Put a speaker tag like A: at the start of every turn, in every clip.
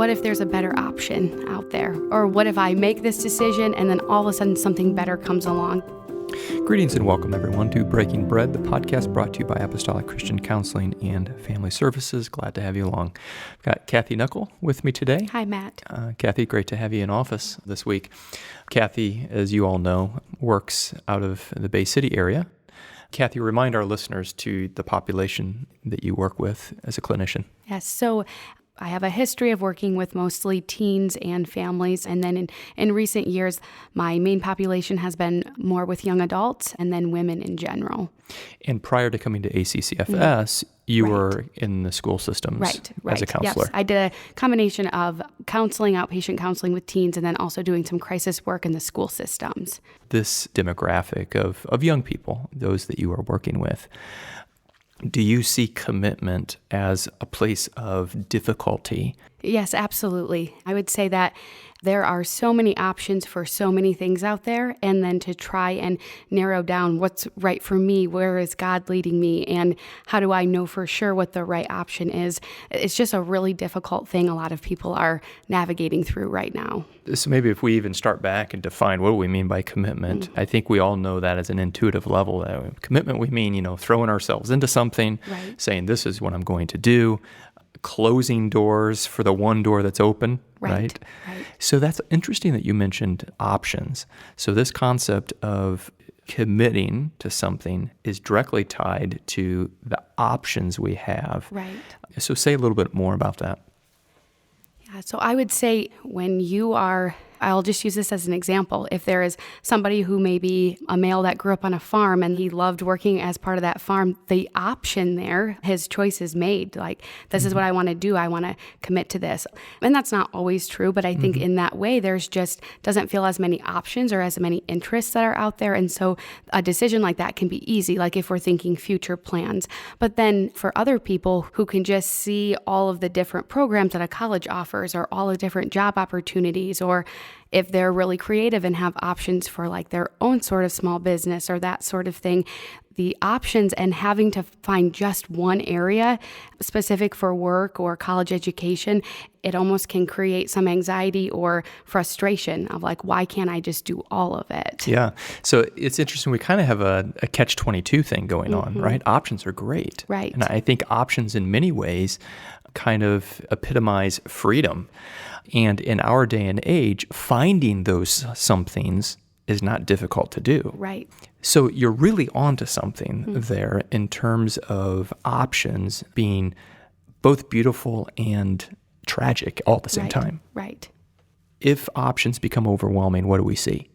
A: what if there's a better option out there? Or what if I make this decision and then all of a sudden something better comes along?
B: Greetings and welcome, everyone, to Breaking Bread, the podcast brought to you by Apostolic Christian Counseling and Family Services. Glad to have you along. I've got Kathy Knochel with me today.
A: Hi, Matt.
B: Kathy, great to have you in office this week. Kathy, as you all know, works out of the Bay City area. Kathy, remind our listeners to the population that you work with as a clinician.
A: Yes, so I have a history of working with mostly teens and families, and then in recent years, my main population has been more with young adults and then women in general.
B: And prior to coming to ACCFS, you were in the school systems as a counselor.
A: Yes, I did a combination of counseling, outpatient counseling with teens, and then also doing some crisis work in the school systems.
B: This demographic of young people, those that you are working with, do you see commitment as a place of difficulty?
A: Yes, absolutely. I would say that there are so many options for so many things out there, and then to try and narrow down what's right for me, where is God leading me, and how do I know for sure what the right option is? It's just a really difficult thing a lot of people are navigating through right now.
B: So maybe if we even start back and define what do we mean by commitment, I think we all know that as an intuitive level. Commitment, we mean, throwing ourselves into something, saying this is what I'm going to do, closing doors for the one door that's open, right? So that's interesting that you mentioned options. So this concept of committing to something is directly tied to the options we have.
A: Right.
B: So say a little bit more about that.
A: Yeah, so I would say when you are, I'll just use this as an example. If there is somebody who may be a male that grew up on a farm and he loved working as part of that farm, the option there, his choice is made. Like, this is what I want to do. I want to commit to this. And that's not always true, but I think in that way, there's just doesn't feel as many options or as many interests that are out there. And so a decision like that can be easy, like if we're thinking future plans. But then for other people who can just see all of the different programs that a college offers or all the different job opportunities, or if they're really creative and have options for like their own sort of small business or that sort of thing, the options and having to find just one area specific for work or college education, it almost can create some anxiety or frustration of like, why can't I just do all of it?
B: Yeah. So it's interesting. We kind of have a catch-22 thing going on, right? Options are great.
A: Right.
B: And I think options in many ways kind of epitomize freedom. And in our day and age, finding those somethings is not difficult to do.
A: Right.
B: So you're really onto something there in terms of options being both beautiful and tragic all at the same time.
A: Right.
B: If options become overwhelming, what do we see?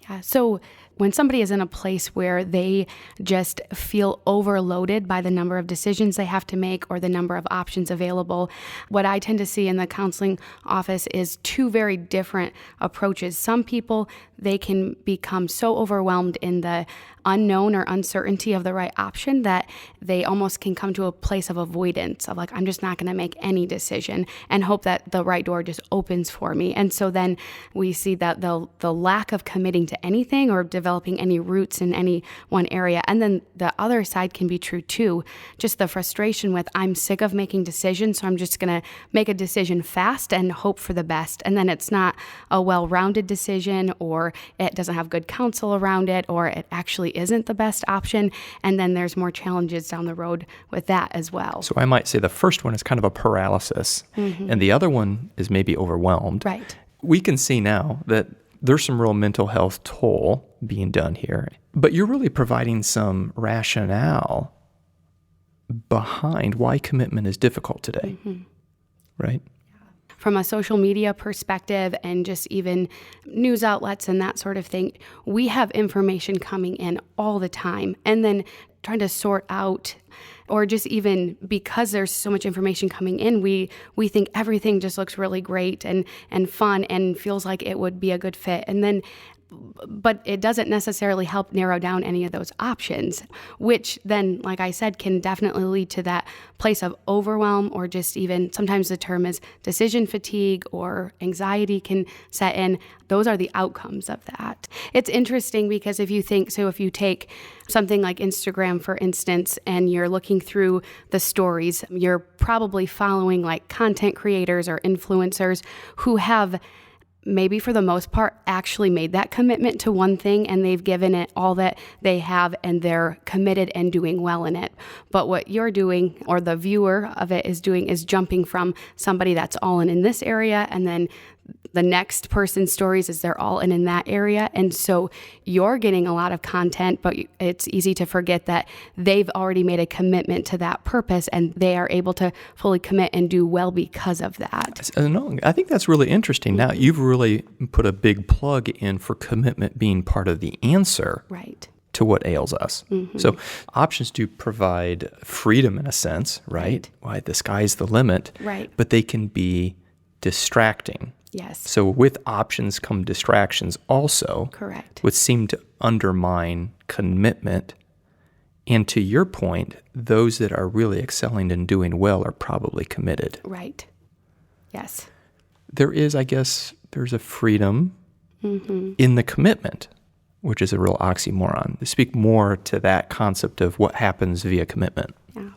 A: Yeah. So when somebody is in a place where they just feel overloaded by the number of decisions they have to make or the number of options available, what I tend to see in the counseling office is two very different approaches. Some people, they can become so overwhelmed in the unknown or uncertainty of the right option that they almost can come to a place of avoidance of like, I'm just not going to make any decision and hope that the right door just opens for me. And so then we see that the lack of committing to anything or developing any roots in any one area. And then the other side can be true too, just the frustration with I'm sick of making decisions, so I'm just going to make a decision fast and hope for the best. And then it's not a well-rounded decision, or it doesn't have good counsel around it, or it actually isn't the best option, and then there's more challenges down the road with that as well.
B: So I might say the first one is kind of a paralysis, and the other one is maybe overwhelmed.
A: Right.
B: We can see now that there's some real mental health toll being done here, but you're really providing some rationale behind why commitment is difficult today, right?
A: From a social media perspective and just even news outlets and that sort of thing, we have information coming in all the time. And then trying to sort out, or just even because there's so much information coming in, we think everything just looks really great and fun and feels like it would be a good fit. And then but it doesn't necessarily help narrow down any of those options, which then, like I said, can definitely lead to that place of overwhelm, or just even sometimes the term is decision fatigue or anxiety can set in. Those are the outcomes of that. It's interesting because if you take something like Instagram, for instance, and you're looking through the stories, you're probably following like content creators or influencers who have maybe for the most part actually made that commitment to one thing, and they've given it all that they have, and they're committed and doing well in it. But what you're doing, or the viewer of it is doing, is jumping from somebody that's all in this area, and then the next person's stories is they're all in that area. And so you're getting a lot of content, but it's easy to forget that they've already made a commitment to that purpose, and they are able to fully commit and do well because of that.
B: No, I think that's really interesting. Now, you've really put a big plug in for commitment being part of the answer.
A: Right.
B: To what ails us. Mm-hmm. So options do provide freedom in a sense, right? Why the sky's the limit.
A: Right.
B: But they can be distracting.
A: Yes.
B: So with options come distractions also.
A: Correct.
B: Which seem to undermine commitment. And to your point, those that are really excelling and doing well are probably committed.
A: Right. Yes.
B: There's a freedom in the commitment, which is a real oxymoron. Speak more to that concept of what happens via commitment.
A: Yeah.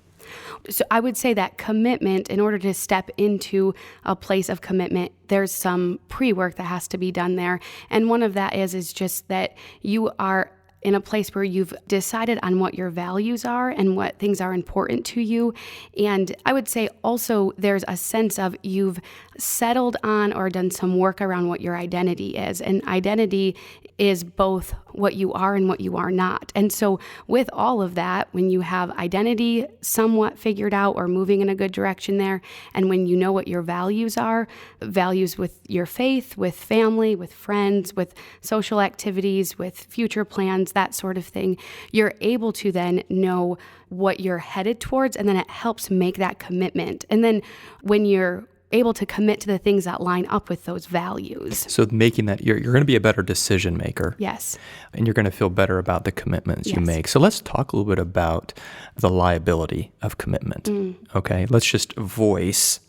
A: So I would say that commitment, in order to step into a place of commitment, there's some pre-work that has to be done there. And one of that is just that you are in a place where you've decided on what your values are and what things are important to you. And I would say also there's a sense of you've settled on or done some work around what your identity is. And identity is both what you are and what you are not. And so with all of that, when you have identity somewhat figured out or moving in a good direction there, and when you know what your values are, values with your faith, with family, with friends, with social activities, with future plans, that sort of thing, you're able to then know what you're headed towards, and then it helps make that commitment. And then when you're able to commit to the things that line up with those values.
B: So making that, you're going to be a better decision maker.
A: Yes.
B: And you're going to feel better about the commitments you make. So let's talk a little bit about the liability of commitment. Okay, let's just voice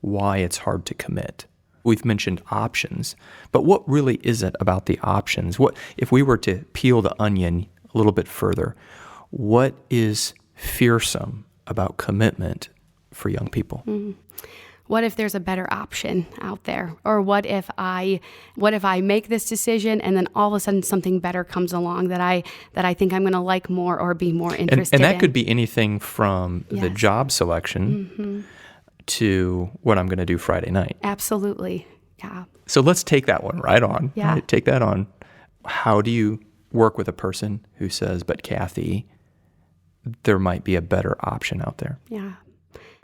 B: why it's hard to commit. We've mentioned options, but what really is it about the options? What if we were to peel the onion a little bit further, what is fearsome about commitment for young people?
A: What if there's a better option out there? Or what if I make this decision and then all of a sudden something better comes along that I think I'm going to like more or be more interested in?
B: And that could be anything from the job selection to what I'm going to do Friday night.
A: Absolutely. Yeah.
B: So let's take that one right on.
A: Yeah.
B: Right? Take that on. How do you work with a person who says, but Kathy, there might be a better option out there?
A: Yeah.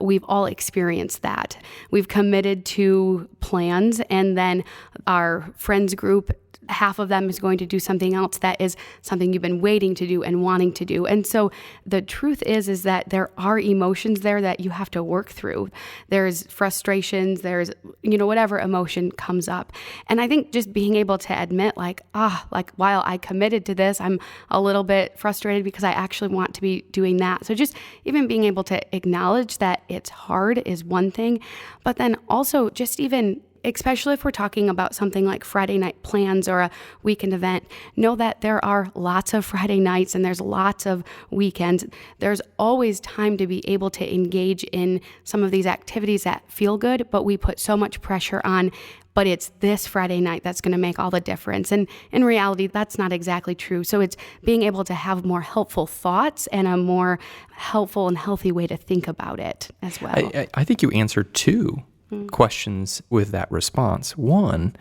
A: We've all experienced that. We've committed to plans, and then our friends group, half of them is going to do something else that is something you've been waiting to do and wanting to do. And so the truth is that there are emotions there that you have to work through. There's frustrations, there's, whatever emotion comes up. And I think just being able to admit while I committed to this, I'm a little bit frustrated because I actually want to be doing that. So just even being able to acknowledge that it's hard is one thing, but then also just even, especially if we're talking about something like Friday night plans or a weekend event, know that there are lots of Friday nights and there's lots of weekends. There's always time to be able to engage in some of these activities that feel good, but we put so much pressure on, but it's this Friday night that's going to make all the difference. And in reality, that's not exactly true. So it's being able to have more helpful thoughts and a more helpful and healthy way to think about it as well.
B: I think you answered two questions with that response. One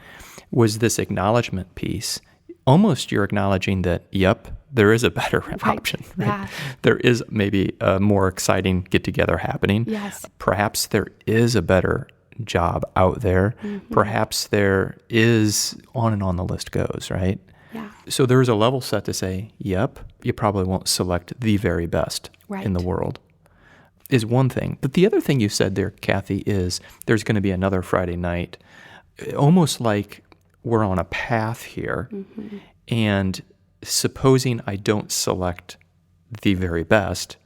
B: was this acknowledgement piece. Almost you're acknowledging that, yep, there is a better option. Right?
A: Yeah.
B: There is maybe a more exciting get-together happening.
A: Yes.
B: Perhaps there is a better job out there. Perhaps there is, on and on the list goes, right?
A: Yeah.
B: So there is a level set to say, yep, you probably won't select the very best in the world. Is one thing. But the other thing you said there, Kathy, is there's going to be another Friday night, almost like we're on a path here, and supposing I don't select the very best,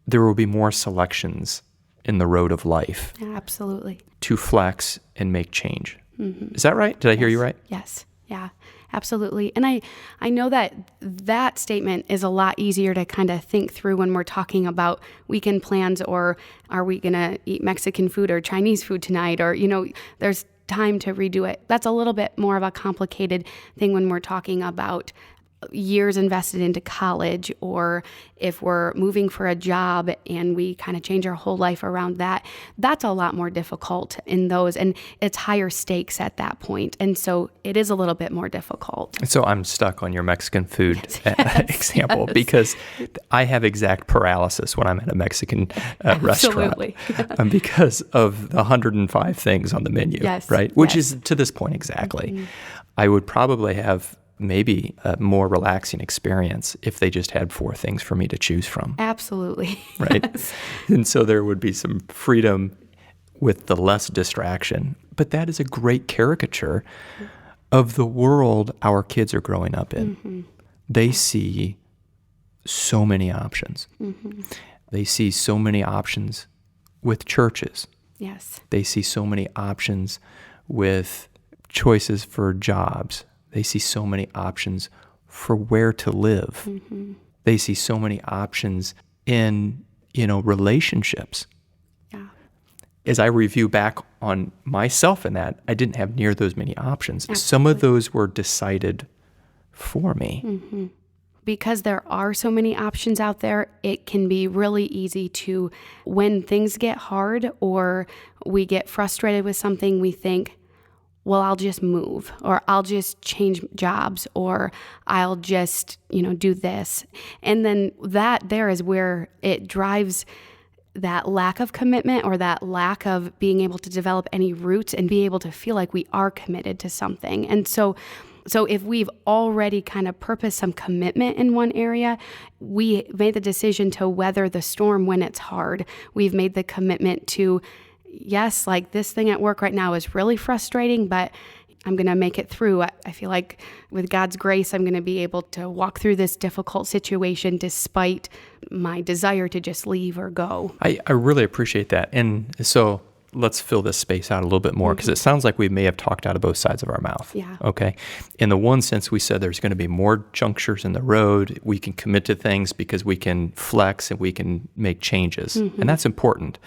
B: there will be more selections in the road of life.
A: Absolutely.
B: To flex and make change. Is that right? Did I hear you right?
A: Yes. Yeah, absolutely. And I know that statement is a lot easier to kind of think through when we're talking about weekend plans, or are we going to eat Mexican food or Chinese food tonight, or, there's time to redo it. That's a little bit more of a complicated thing when we're talking about years invested into college, or if we're moving for a job and we kind of change our whole life around that. That's a lot more difficult in those, and it's higher stakes at that point. And so it is a little bit more difficult.
B: So I'm stuck on your Mexican food example, because I have exact paralysis when I'm at a Mexican restaurant because of the 105 things on the menu, right? Which is to this point exactly. I would probably have maybe a more relaxing experience if they just had 4 things for me to choose from.
A: Absolutely.
B: Right?
A: Yes.
B: And so there would be some freedom with the less distraction. But that is a great caricature of the world our kids are growing up in. They see so many options. They see so many options with churches.
A: Yes.
B: They see so many options with choices for jobs. They see so many options for where to live. They see so many options in, relationships.
A: Yeah.
B: As I review back on myself in that, I didn't have near those many options.
A: Absolutely.
B: Some of those were decided for me.
A: Because there are so many options out there, it can be really easy to, when things get hard or we get frustrated with something, we think, well, I'll just move, or I'll just change jobs, or I'll just, do this. And then that there is where it drives that lack of commitment, or that lack of being able to develop any roots and be able to feel like we are committed to something. And so if we've already kind of purposed some commitment in one area, we made the decision to weather the storm when it's hard. We've made the commitment to, yes, like this thing at work right now is really frustrating, but I'm going to make it through. I feel like with God's grace, I'm going to be able to walk through this difficult situation despite my desire to just leave or go.
B: I really appreciate that. And so let's fill this space out a little bit more, because it sounds like we may have talked out of both sides of our mouth.
A: Yeah.
B: Okay. In the one sense, we said there's going to be more junctures in the road. We can commit to things because we can flex and we can make changes. And that's important.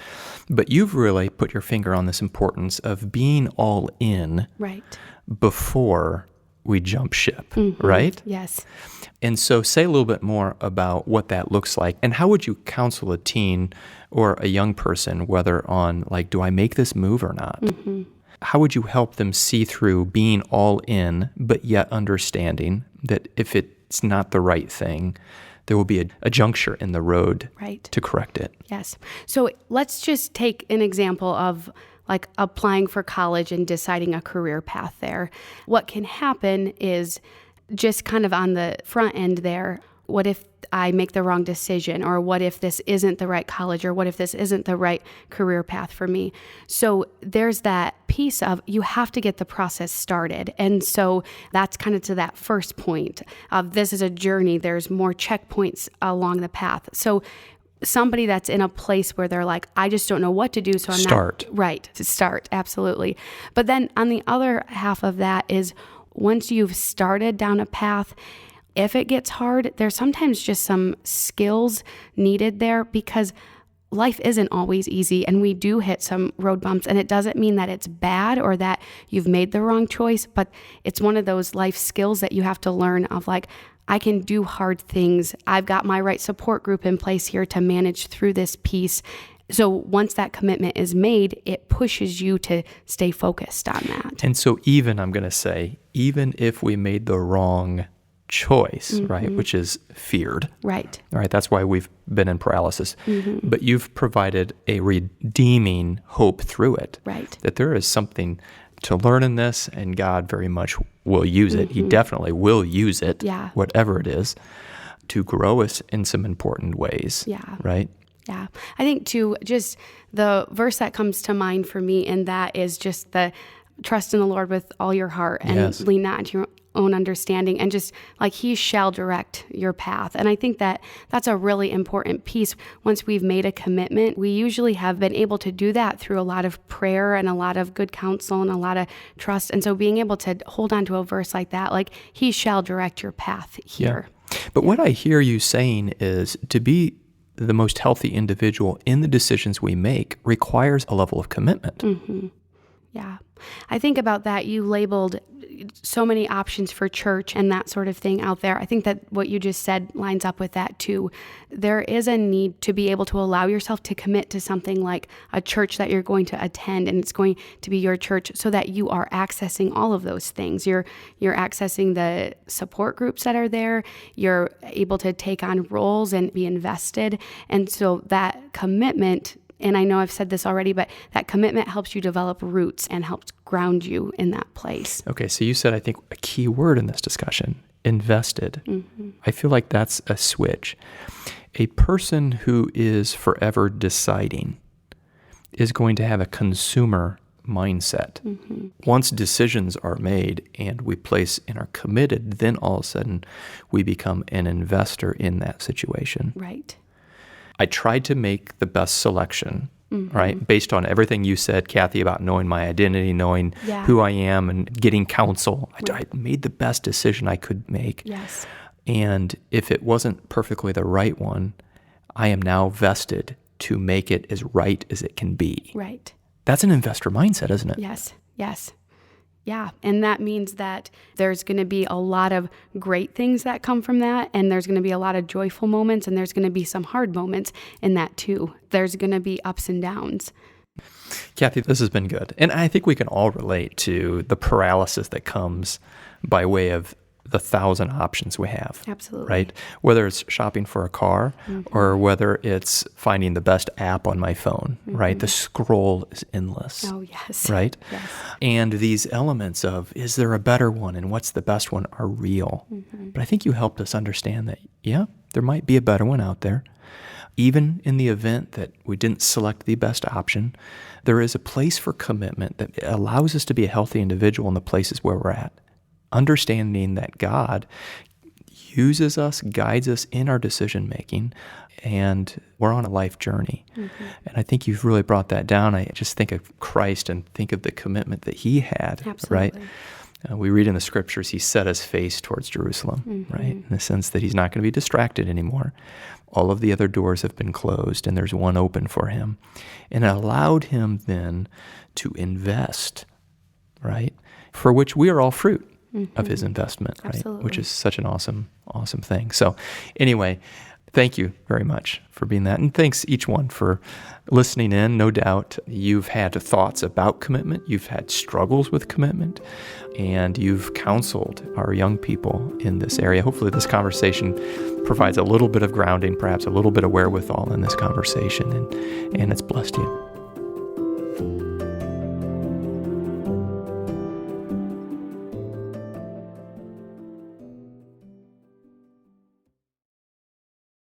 B: But you've really put your finger on this importance of being all in before we jump ship, right?
A: Yes.
B: And so say a little bit more about what that looks like, and how would you counsel a teen or a young person, whether on like, do I make this move or not? How would you help them see through being all in, but yet understanding that if it's not the right thing, there will be a juncture in the road to correct it?
A: Yes. So let's just take an example of like applying for college and deciding a career path there. What can happen is just kind of on the front end there, what if I make the wrong decision, or what if this isn't the right college, or what if this isn't the right career path for me? So there's that piece of you have to get the process started. And so that's kind of to that first point of this is a journey. There's more checkpoints along the path. So somebody that's in a place where they're like, I just don't know what to do, so I'm
B: start.
A: Not right to start. Absolutely. But then on the other half of that is once you've started down a path, if it gets hard, there's sometimes just some skills needed there, because life isn't always easy and we do hit some road bumps, and it doesn't mean that it's bad or that you've made the wrong choice, but it's one of those life skills that you have to learn of like, I can do hard things. I've got my right support group in place here to manage through this piece. So once that commitment is made, it pushes you to stay focused on that.
B: And so I'm going to say, even if we made the wrong choice, right, which is feared.
A: Right.
B: All right, that's why we've been in paralysis. But you've provided a redeeming hope through it.
A: Right.
B: That there is something to learn in this, and God very much will use it. He definitely will use it, whatever it is, to grow us in some important ways.
A: Yeah.
B: Right?
A: Yeah. I think too, just the verse that comes to mind for me in that is just trust in the Lord with all your heart and
B: Yes.
A: lean not into your own understanding, and just like he shall direct your path. And I think that that's a really important piece. Once we've made a commitment, we usually have been able to do that through a lot of prayer and a lot of good counsel and a lot of trust. And so being able to hold on to a verse like that, like he shall direct your path here.
B: Yeah. But what I hear you saying is to be the most healthy individual in the decisions we make requires a level of commitment.
A: Mm-hmm. Yeah. I think about that. You labeled so many options for church and that sort of thing out there. I think that what you just said lines up with that too. There is a need to be able to allow yourself to commit to something like a church that you're going to attend, and it's going to be your church, so that you are accessing all of those things. You're accessing the support groups that are there. You're able to take on roles and be invested. And so that commitment, and I know I've said this already, but that commitment helps you develop roots and helps ground you in that place.
B: Okay, so you said, I think, a key word in this discussion, invested.
A: Mm-hmm.
B: I feel like that's a switch. A person who is forever deciding is going to have a consumer mindset.
A: Mm-hmm.
B: Once decisions are made and we place and are committed, then all of a sudden we become an investor in that situation.
A: Right.
B: I tried to make the best selection,
A: Mm-hmm.
B: right? Based on everything you said, Kathy, about knowing my identity, knowing who I am, and getting counsel.
A: Right.
B: I made the best decision I could make.
A: Yes.
B: And if it wasn't perfectly the right one, I am now vested to make it as right as it can be.
A: Right.
B: That's an investor mindset, isn't it?
A: Yes. Yes. Yeah. And that means that there's going to be a lot of great things that come from that. And there's going to be a lot of joyful moments. And there's going to be some hard moments in that too. There's going to be ups and downs.
B: Kathy, this has been good. And I think we can all relate to the paralysis that comes by way of the 1,000 options we have.
A: Absolutely.
B: Right? Whether it's shopping for a car or whether it's finding the best app on my phone, right? The scroll is endless.
A: Oh, yes.
B: Right?
A: Yes.
B: And these elements of, is there a better one and what's the best one, are real. But I think you helped us understand that, yeah, there might be a better one out there. Even in the event that we didn't select the best option, there is a place for commitment that allows us to be a healthy individual in the places where we're at. Understanding that God uses us, guides us in our decision making, and we're on a life journey. And I think you've really brought that down. I just think of Christ and think of the commitment that he had, right? We read in the scriptures, he set his face towards Jerusalem, right? In the sense that he's not going to be distracted anymore. All of the other doors have been closed, and there's one open for him. And it allowed him then to invest, right? For which we are all fruit of his investment, right?
A: Absolutely.
B: Which is such an awesome, awesome thing. So anyway, thank you very much for being that. And thanks each one for listening in. No doubt you've had thoughts about commitment. You've had struggles with commitment, and you've counseled our young people in this area. Hopefully this conversation provides a little bit of grounding, perhaps a little bit of wherewithal in this conversation, and it's blessed you.